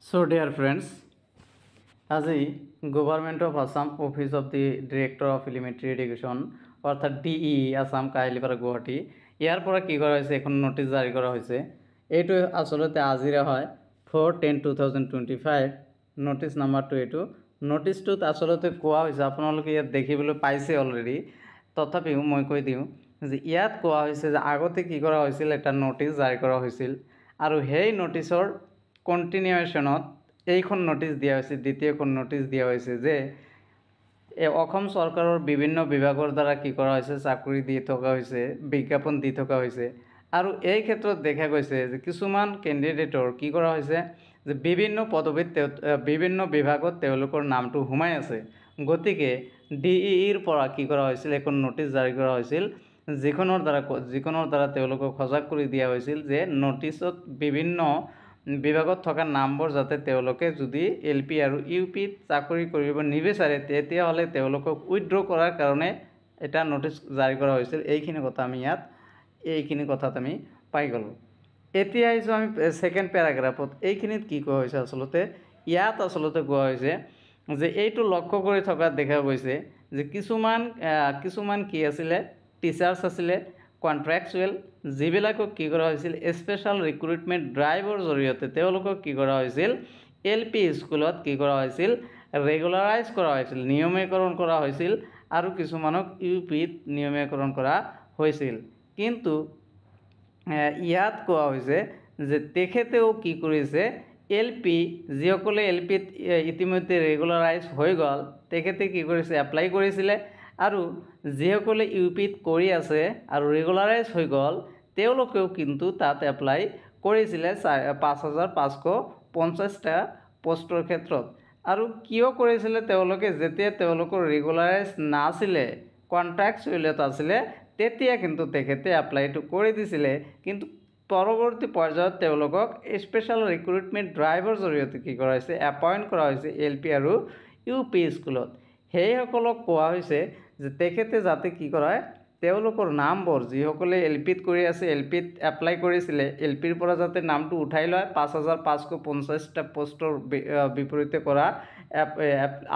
So, dear friends, আজি government of Assam office of the director of elementary education অর্থাৎ DE Assam কাহিলিপাড়া Guwahati ইয়াৰ পৰা কি কৰা হৈছে এখন নোটিছ জাৰি কৰা হৈছে। এইটো আসলতে আজিৰে হয় 4/10/2025 নোটিছ নাম্বাৰটো এইটো। নোটিছটোত আসলতে কোৱা হৈছে আপোনালোকে ইয়াত দেখিবলৈ পাইছে অলৰেডি, তথাপিও মই কৈ দিওঁ যে ইয়াত কোৱা হৈছে যে আগতে কি কৰা হৈছিল, এটা নোটিছ জাৰি কৰা হৈছিল আৰু সেই নোটিছৰ কণ্টিনিউৱেশ্যনত এইখন নোটিছ দিয়া হৈছে, দ্বিতীয়খন নোটিছ দিয়া হৈছে যে অসম চৰকাৰৰ বিভিন্ন বিভাগৰ দ্বাৰা কি কৰা হৈছে, চাকৰি দি থকা হৈছে, বিজ্ঞাপন দি থকা হৈছে আৰু এই ক্ষেত্ৰত দেখা গৈছে যে কিছুমান কেণ্ডিডেটৰ কি কৰা হৈছে যে বিভিন্ন পদবীত বিভিন্ন বিভাগত তেওঁলোকৰ নামটো সোমাই আছে। গতিকে ডিইৰ পৰা কি কৰা হৈছিল, এখন নোটিছ জাৰি কৰা হৈছিল যিখনৰ দ্বাৰা তেওঁলোকক সজাগ কৰি দিয়া হৈছিল যে নোটিছত বিভিন্ন বিভাগত থকা নামবোৰ যাতে তেওঁলোকে যদি এলপি আৰু ইউপিত চাকৰি কৰিব নিবিচাৰে তেতিয়াহ'লে তেওঁলোকক উইথড্ৰ কৰাৰ কাৰণে এটা নোটিছ জাৰি কৰা হৈছিল। এইখিনি কথা আমি এইখিনি কথাত আমি পাই গ'লোঁ। এতিয়া আহিছোঁ আমি ছেকেণ্ড পেৰাগ্ৰাফত। এইখিনিত কি কোৱা হৈছে, আচলতে ইয়াত আচলতে কোৱা হৈছে যে এইটো লক্ষ্য কৰি থকা দেখা গৈছে যে কিছুমান কি আছিলে, টিচাৰ্ছ আছিলে কণ্ট্ৰেকচুৱেল, যিবিলাকক কি কৰা হৈছিল স্পেচিয়েল ৰিক্ৰুটমেণ্ট ড্ৰাইভৰ জৰিয়তে তেওঁলোকক কি কৰা হৈছিল, এল পি স্কুলত কি কৰা হৈছিল, ৰেগুলাৰাইজ কৰা হৈছিল, নিয়মীকৰণ কৰা হৈছিল আৰু কিছুমানক ইউ পিত নিয়মীকৰণ কৰা হৈছিল। কিন্তু ইয়াত কোৱা হৈছে যে তেখেতেও কি কৰিছে, এল পি যিসকলে এল পিত ইতিমধ্যে ৰেগুলাৰাইজ হৈ গ'ল তেখেতে কি কৰিছে, এপ্লাই কৰিছিলে আৰু যিসকলে ইউ পিত কৰি আছে আৰু ৰেগুলাৰাইজ হৈ গ'ল তেওঁলোকেও কিন্তু তাত এপ্লাই কৰিছিলে 5,550টা পোষ্টৰ ক্ষেত্ৰত। আৰু কিয় কৰিছিলে তেওঁলোকে, যেতিয়া তেওঁলোকৰ ৰেগুলাৰাইজ নাছিলে, কণ্ট্ৰেকচুৱেলত আছিলে, তেতিয়া কিন্তু তেখেতে এপ্লাইটো কৰি দিছিলে। কিন্তু পৰৱৰ্তী পৰ্যায়ত তেওঁলোকক স্পেচিয়েল ৰিক্ৰুটমেণ্ট ড্ৰাইভৰ জৰিয়তে কি কৰা হৈছে, এপইণ্ট কৰা হৈছে এল পি আৰু ইউ পি স্কুলত। সেইসকলক কোৱা হৈছে যে তেখেতে যাতে কি কৰে, তেওঁলোকৰ নামবোৰ যিসকলে এল পিত কৰি আছে, এল পিত এপ্লাই কৰিছিলে, এল পিৰ পৰা যাতে নামটো উঠাই লয় 5,550টা পোষ্টৰ বিপৰীতে কৰা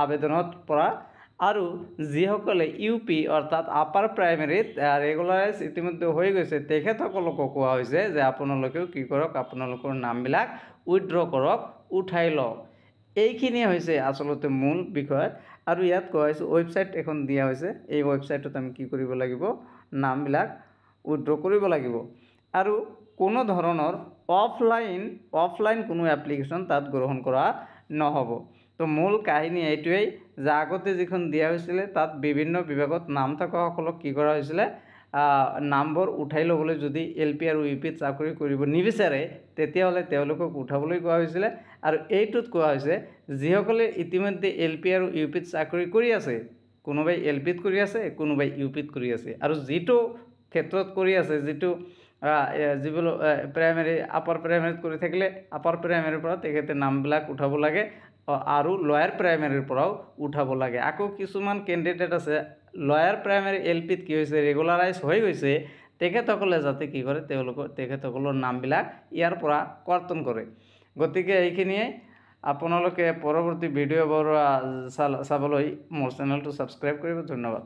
আবেদনত পৰা, আৰু যিসকলে ইউ পি অৰ্থাৎ আপাৰ প্ৰাইমেৰীত ৰেগুলাৰাইজ ইতিমধ্যে হৈ গৈছে তেখেতসকলকো কোৱা হৈছে যে আপোনালোকেও কি কৰক, আপোনালোকৰ নামবিলাক উইথড্ৰ কৰক, উঠাই লওক। এইখিনি হৈছে আচলতে মূল বিষয়। আৰু ইয়াত কোৱা হৈছে ৱেবছাইট এখন দিয়া হৈছে, এই ৱেবছাইটত আমি কি কৰিব লাগিব, নামবিলাক উইথড্ৰ কৰিব লাগিব আৰু কোনো ধৰণৰ অফলাইন কোনো এপ্লিকেশ্যন তাত গ্ৰহণ কৰা নহ'ব। তো মূল কাহিনী এইটোৱেই যে আগতে যিখন দিয়া হৈছিলে তাত বিভিন্ন বিভাগত নাম থকাসকলক কি কৰা হৈছিলে, নামবোৰ উঠাই ল'বলৈ, যদি এল পি আৰু ইউ পিত চাকৰি কৰিব নিবিচাৰে তেতিয়াহ'লে তেওঁলোকক উঠাবলৈ কোৱা হৈছিলে। আৰু এইটোত কোৱা হৈছে যিসকলে ইতিমধ্যে এল পি আৰু ইউ পিত চাকৰি কৰি আছে, কোনোবাই এল পিত কৰি আছে, কোনোবাই ইউ পিত কৰি আছে, আৰু যিটো ক্ষেত্ৰত কৰি আছে, যিবোৰ প্ৰাইমেৰী আপাৰ প্ৰাইমেৰীত কৰি থাকিলে আপাৰ প্ৰাইমেৰীৰ পৰা তেখেতে নামবিলাক উঠাব লাগে আৰু লয়াৰ প্ৰাইমেৰীৰ পৰাও উঠাব লাগে। আকৌ কিছুমান কেণ্ডিডেট আছে লয়াৰ প্ৰাইমেৰী এল পিত কি হৈছে, ৰেগুলাৰাইজ হৈ গৈছে, তেখেতসকলে যাতে কি কৰে, তেখেতসকলৰ নামবিলাক ইয়াৰ পৰা কৰ্তন কৰে। গতিকে এইখিনিয়ে, আপোনালোকে পৰৱৰ্তী ভিডিঅ'বোৰ চাবলৈ মোৰ চেনেলটো ছাবস্ক্ৰাইব কৰিব। ধন্যবাদ।